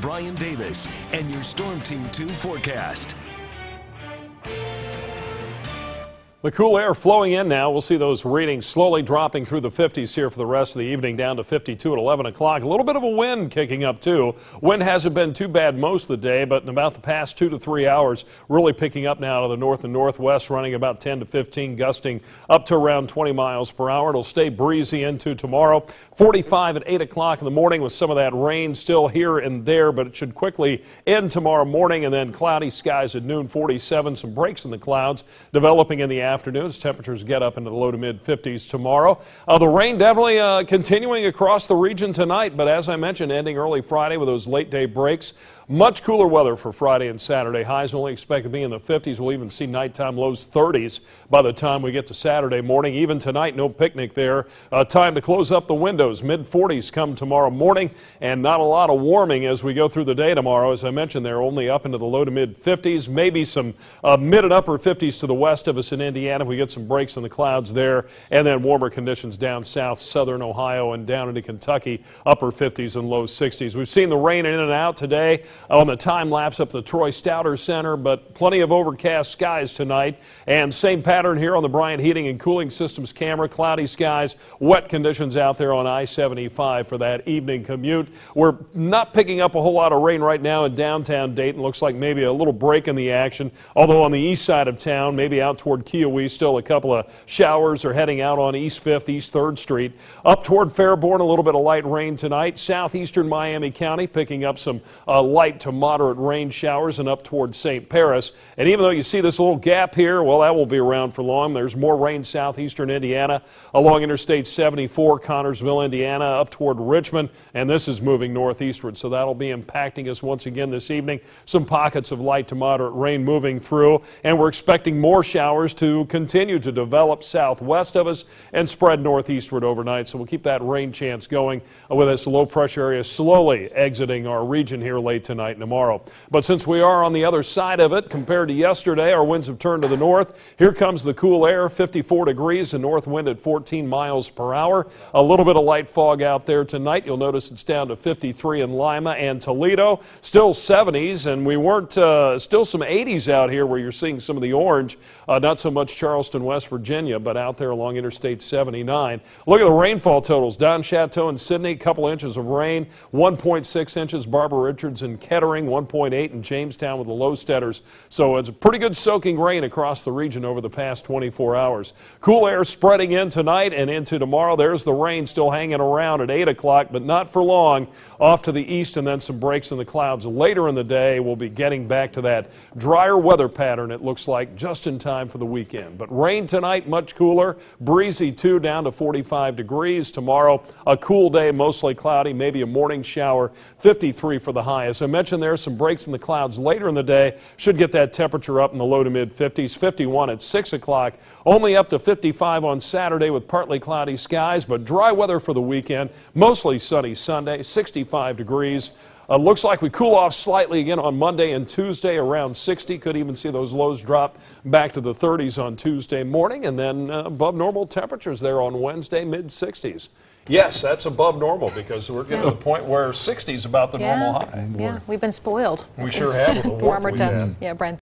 Brian Davis and your Storm Team 2 forecast. The cool air flowing in now. We'll see those readings slowly dropping through the 50s here for the rest of the evening, down to 52 at 11 o'clock. A little bit of a wind kicking up, too. Wind hasn't been too bad most of the day, but in about the past 2 to 3 hours, really picking up now to the north and northwest, running about 10 to 15, gusting up to around 20 miles per hour. It'll stay breezy into tomorrow. 45 at 8 o'clock in the morning with some of that rain still here and there, but it should quickly end tomorrow morning, and then cloudy skies at noon. 47, some breaks in the clouds developing in the afternoons. Temperatures get up into the low to mid 50s tomorrow. The rain definitely continuing across the region tonight, but as I mentioned, ending early Friday with those late day breaks. Much cooler weather for Friday and Saturday. Highs only expected to be in the 50s. We'll even see nighttime lows 30s by the time we get to Saturday morning. Even tonight, no picnic there. Time to close up the windows. Mid 40s come tomorrow morning, and not a lot of warming as we go through the day tomorrow. As I mentioned, they're only up into the low to mid 50s, maybe some mid and upper 50s to the west of us in Indiana. We get some breaks in the clouds there, and then warmer conditions down south, southern Ohio, and down into Kentucky, upper 50s and low 60s. We've seen the rain in and out today on the time lapse up the Troy Stouter Center, but plenty of overcast skies tonight, and same pattern here on the Bryant Heating and Cooling Systems camera. Cloudy skies, wet conditions out there on I-75 for that evening commute. We're not picking up a whole lot of rain right now in downtown Dayton. Looks like maybe a little break in the action, although on the east side of town, maybe out toward Kiowee, still a couple of showers are heading out on East 5th, East 3rd Street. Up toward Fairborn, a little bit of light rain tonight. Southeastern Miami County picking up some light to moderate rain showers, and up toward St. Paris. And even though you see this little gap here, well, that won't be around for long. There's more rain southeastern Indiana along Interstate 74, Connorsville, Indiana, up toward Richmond, and this is moving northeastward, so that'll be impacting us once again this evening. Some pockets of light to moderate rain moving through, and we're expecting more showers to continue to develop southwest of us and spread northeastward overnight, so we'll keep that rain chance going with this low pressure area slowly exiting our region here late tonight and tomorrow. But since we are on the other side of it compared to yesterday, our winds have turned to the north. Here comes the cool air, 54 degrees, and north wind at 14 miles per hour. A little bit of light fog out there tonight. You'll notice it's down to 53 in Lima and Toledo. Still 70s, and we weren't still some 80s out here where you're seeing some of the orange. Not so much Charleston, West Virginia, but out there along Interstate 79. Look at the rainfall totals. Don Chateau and Sidney, a couple inches of rain. 1.6 inches, Barbara Richards and Kettering, 1.8 in Jamestown with the Lowsteaders. So it's a pretty good soaking rain across the region over the past 24 hours. Cool air spreading in tonight and into tomorrow. There's the rain still hanging around at 8 o'clock, but not for long. Off to the east, and then some breaks in the clouds later in the day. We'll be getting back to that drier weather pattern, it looks like, just in time for the weekend. But rain tonight, much cooler. Breezy, too, down to 45 degrees. Tomorrow, a cool day, mostly cloudy, maybe a morning shower. 53 for the high. As I mentioned, there are some breaks in the clouds later in the day. Should get that temperature up in the low to mid 50s. 51 at 6 o'clock. Only up to 55 on Saturday with partly cloudy skies, but dry weather for the weekend. Mostly sunny Sunday, 65 degrees. Looks like we cool off slightly again on Monday and Tuesday, around 60. Could even see those lows drop back to the 30s on Tuesday morning, and then above normal temperatures there on Wednesday, mid 60s. Yes, that's above normal because we're getting to the point where 60 is about the normal high. Yeah, we've been spoiled. We sure have with the warmer temps. Yeah, Brian.